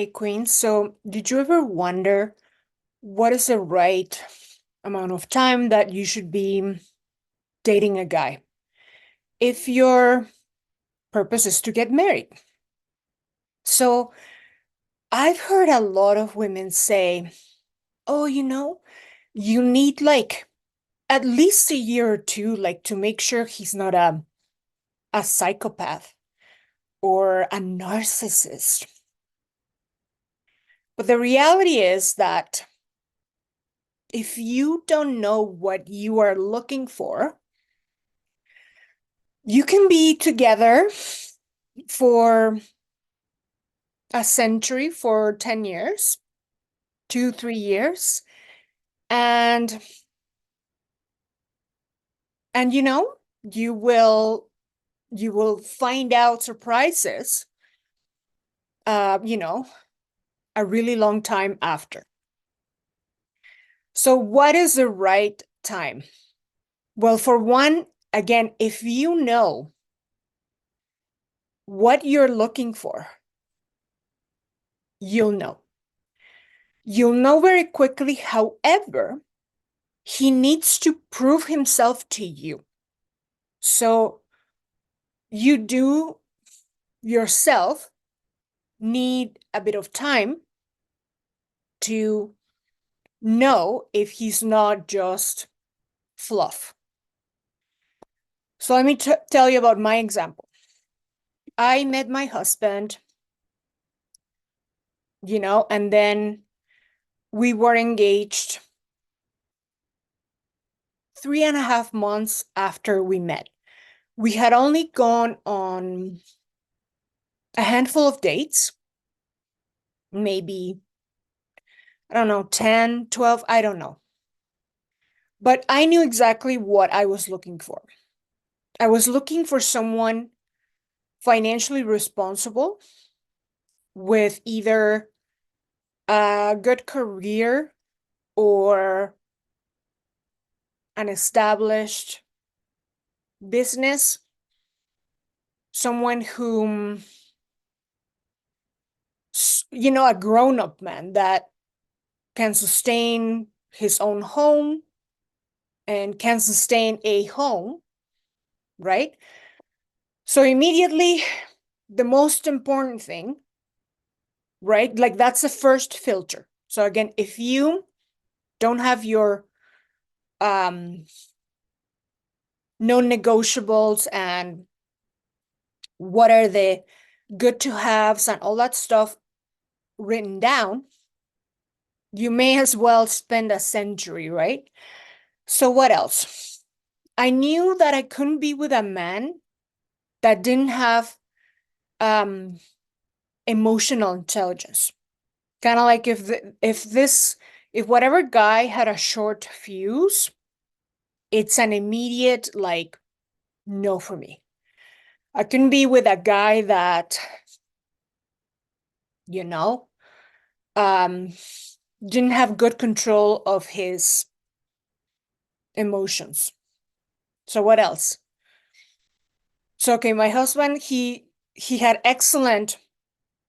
Hey, Queen. So, did you ever wonder what is the right amount of time that you should be dating a guy if your purpose is to get married? So, I've heard a lot of women say, oh, you need like at least a year or two, like to make sure he's not a psychopath or a narcissist. But the reality is that if you don't know what you are looking for, you can be together for a century, for 10 years, 2, 3 years, and and you will you will find out surprises, uh, you know, a really long time after. So what is the right time? Well, for one, again, if you know what you're looking for, you'll know. You'll know very quickly. However, he needs to prove himself to you. So you do yourself need a bit of time to know if he's not just fluff. So let me tell you about my example. I met my husband, and then we were engaged 3.5 months after we met. We had only gone on a handful of dates, maybe, I don't know, 10, 12, I don't know. But I knew exactly what I was looking for. I was looking for someone financially responsible with either a good career or an established business, someone whom, a grown-up man that can sustain his own home and can sustain a home, right? So immediately, the most important thing, right? Like that's the first filter. So again, if you don't have your non-negotiables and what are the good to haves and all that stuff written down, you may as well spend a century, right? So what else? I knew that I couldn't be with a man that didn't have um emotional intelligence. Kind of like if whatever guy had a short fuse, it's an immediate like no for me. I couldn't be with a guy that, you know, um, didn't have good control of his emotions. So what else? So okay, my husband, he had excellent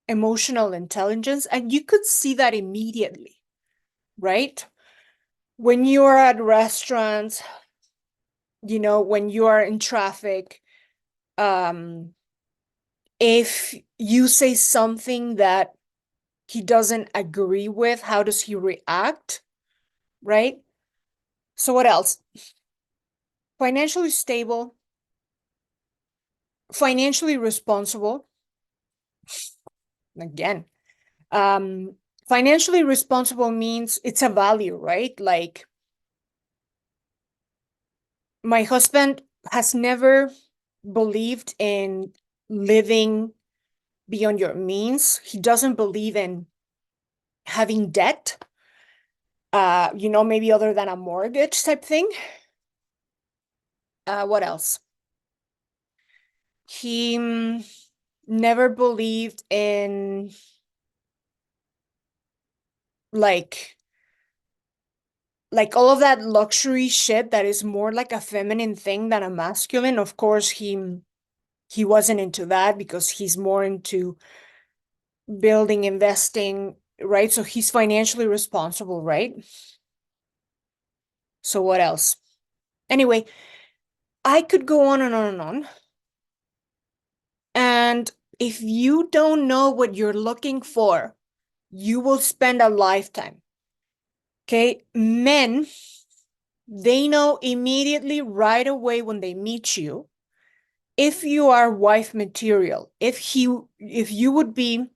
emotional intelligence, and you could see that immediately, right? When you are at restaurants, when you are in traffic, um, if you say something that he doesn't agree with, how does he react, right? So what else? Financially stable, financially responsible. Again, financially responsible means it's a value, right? Like my husband has never believed in living beyond your means. He doesn't believe in having debt, maybe other than a mortgage type thing. What else? He never believed in like all of that luxury shit that is more like a feminine thing than a masculine. Of course, he wasn't into that because he's more into building, investing, right? So he's financially responsible, right? So what else? Anyway, I could go on and on and on. And if you don't know what you're looking for, you will spend a lifetime. Okay? Men, they know immediately right away when they meet you if you are wife material, if you would be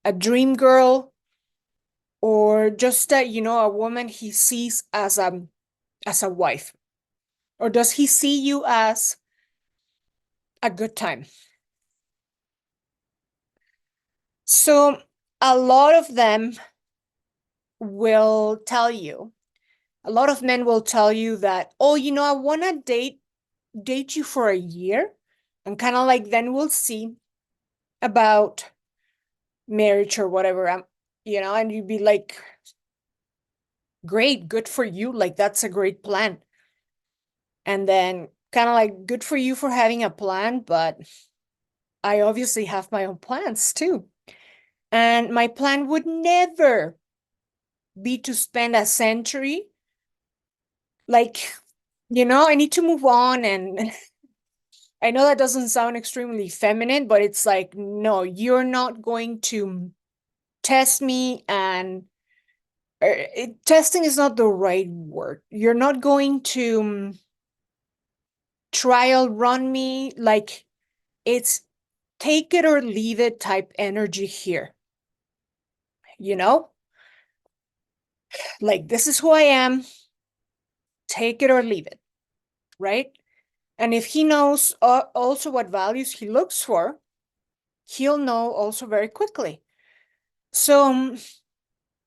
a dream girl, or just a woman he sees as a wife, or does he see you as a good time? So a lot of them will tell you, a lot of men will tell you that, oh, I want to date you for a year, and kind of like then we'll see about marriage or whatever. And you'd be like, great, good for you, like that's a great plan. And then kind of like, good for you for having a plan, but I obviously have my own plans too. And my plan would never be to spend a century. Like, I need to move on. And I know that doesn't sound extremely feminine, but it's like, no, you're not going to test me. And testing is not the right word. You're not going to trial run me. Like, it's take it or leave it type energy here. You know, like, this is who I am, take it or leave it, right? And if he knows also what values he looks for, he'll know also very quickly. So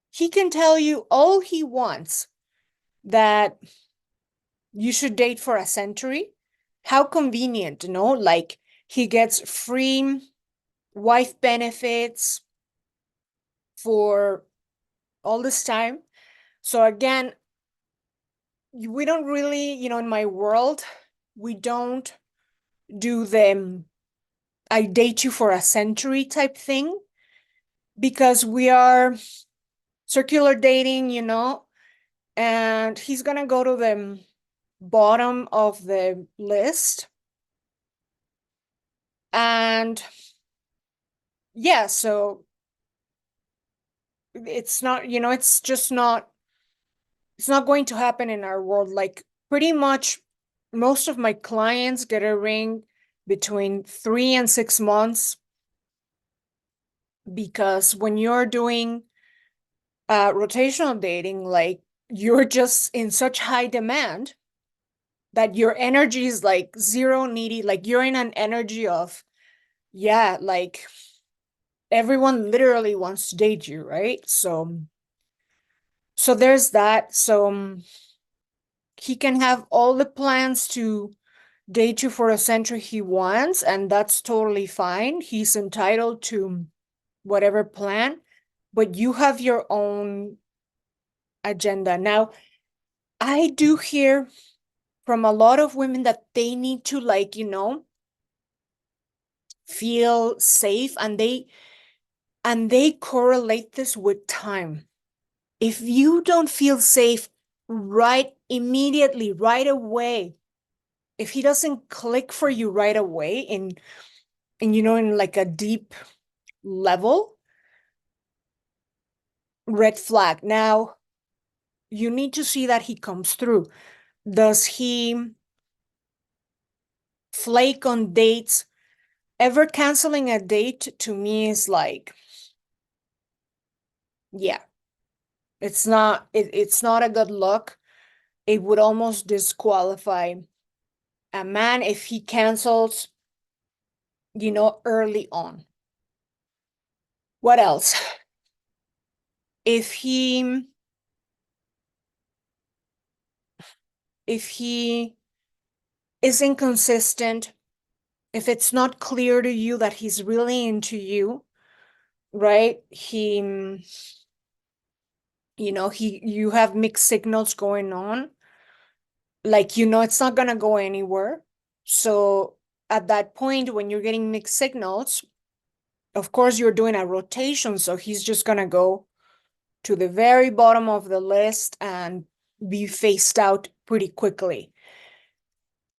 he can tell you all he wants, that you should date for a century. How convenient, like, he gets free wife benefits for all this time. So again, we don't really, in my world, we don't do the I date you for a century type thing, because we are circular dating, and he's gonna go to the bottom of the list. And yeah, so it's not, it's not going to happen in our world. Like, pretty much most of my clients get a ring between 3 and 6 months, because when you're doing rotational dating, like, you're just in such high demand that your energy is like zero needy. Like, you're in an energy of, yeah, like, everyone literally wants to date you, right? So there's that. So he can have all the plans to date you for a century he wants, and that's totally fine. He's entitled to whatever plan, but you have your own agenda. Now, I do hear from a lot of women that they need to, like, feel safe, and they correlate this with time. If you don't feel safe right immediately, right away, if he doesn't click for you right away in like a deep level, red flag. Now, you need to see that he comes through. Does he flake on dates? Ever canceling a date to me is like, yeah, it's not a good look. It would almost disqualify a man if he cancels, early on. What else? If he if he is inconsistent, if it's not clear to you that he's really into you, right? You have mixed signals going on. Like, it's not gonna go anywhere. So at that point, when you're getting mixed signals, of course, you're doing a rotation, so he's just gonna go to the very bottom of the list and be phased out pretty quickly.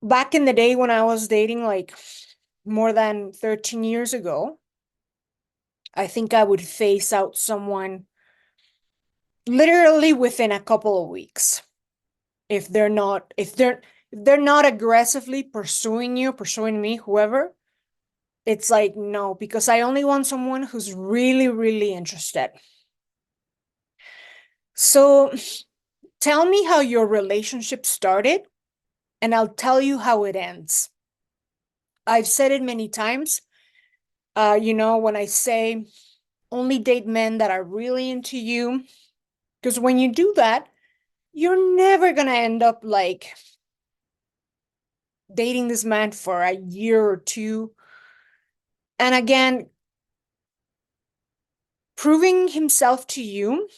Back in the day when I was dating, like more than 13 years ago, I think I would phase out someone literally within a couple of weeks. If they're not aggressively pursuing me, whoever, it's like no, because I only want someone who's really, really interested. So tell me how your relationship started, and I'll tell you how it ends. I've said it many times. When I say only date men that are really into you, because when you do that, you're never gonna end up like dating this man for a year or two. And again, proving himself to you,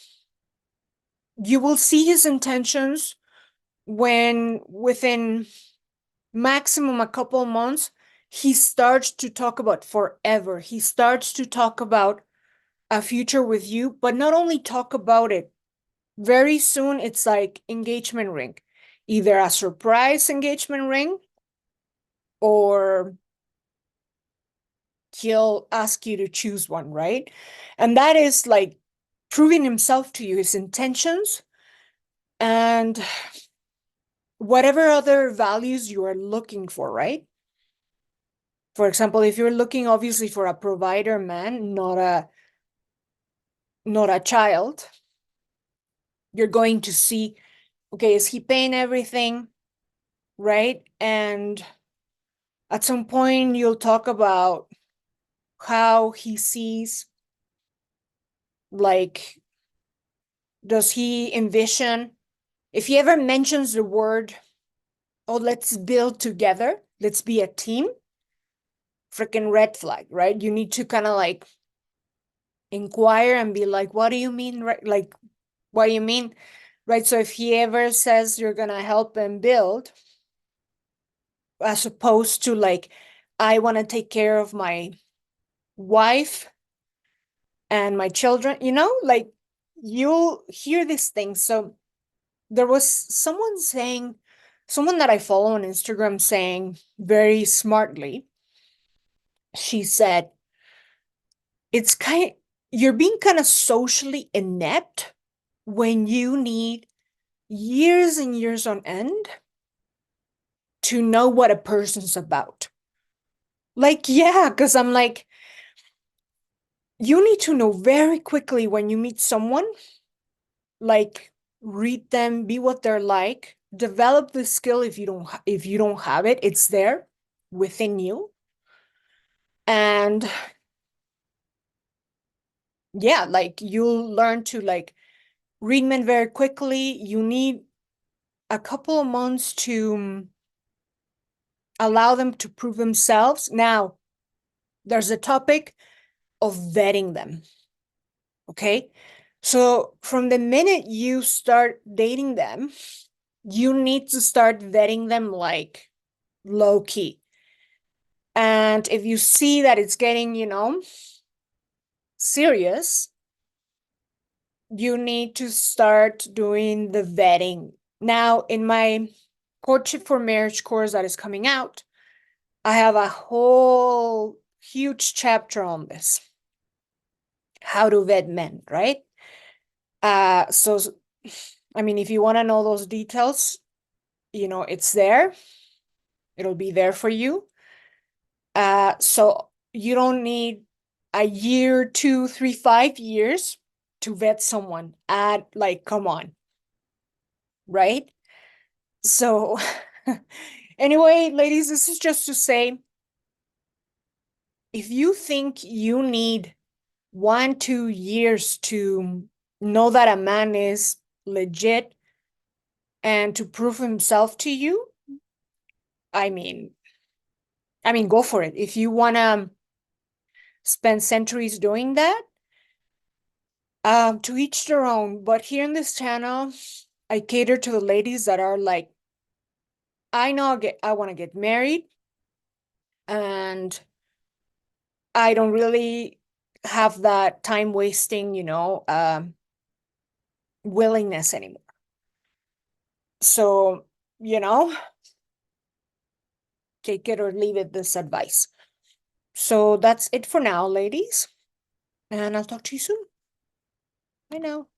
you will see his intentions when within maximum a couple months, he starts to talk about forever. He starts to talk about a future with you, but not only talk about it. Very soon, it's like engagement ring, either a surprise engagement ring or he'll ask you to choose one, right? And that is like proving himself to you, his intentions, and whatever other values you are looking for, right? For example, if you're looking obviously for a provider man, not a child, you're going to see, okay, is he paying everything, right? And at some point you'll talk about how he sees, like, does he envision, if he ever mentions the word, oh, let's build together, let's be a team, freaking red flag, right? You need to kind of like inquire and be like, what do you mean, right? Like, what do you mean, right? So if he ever says you're gonna help him build, as opposed to like, I want to take care of my wife and my children, like you'll hear these things. So there was someone that I follow on Instagram saying very smartly, she said, it's you're being kind of socially inept when you need years and years on end to know what a person's about. Like, yeah, because I'm like, you need to know very quickly when you meet someone, like read them, be what they're like, develop the skill. If you don't have it, it's there within you. And yeah, like you'll learn to like read men very quickly. You need a couple of months to allow them to prove themselves. Now, there's a topic of vetting them. Okay. So from the minute you start dating them, you need to start vetting them like low key. And if you see that it's getting, serious, you need to start doing the vetting. Now, in my courtship for marriage course that is coming out, I have a whole huge chapter on this. How to vet men, right? So I mean, if you want to know those details, it's there. It'll be there for you. So you don't need a year, 2, 3, 5 years to vet someone. Like, come on, right? So anyway, ladies, this is just to say, if you think you need 1, 2 years to know that a man is legit and to prove himself to you, I mean, go for it. If you want to spend centuries doing that, to each their own. But here in this channel, I cater to the ladies that are like, I know I want to get married, and I don't really have that time wasting, willingness anymore. So, take it or leave it, this advice. So that's it for now, ladies. And I'll talk to you soon. Bye now.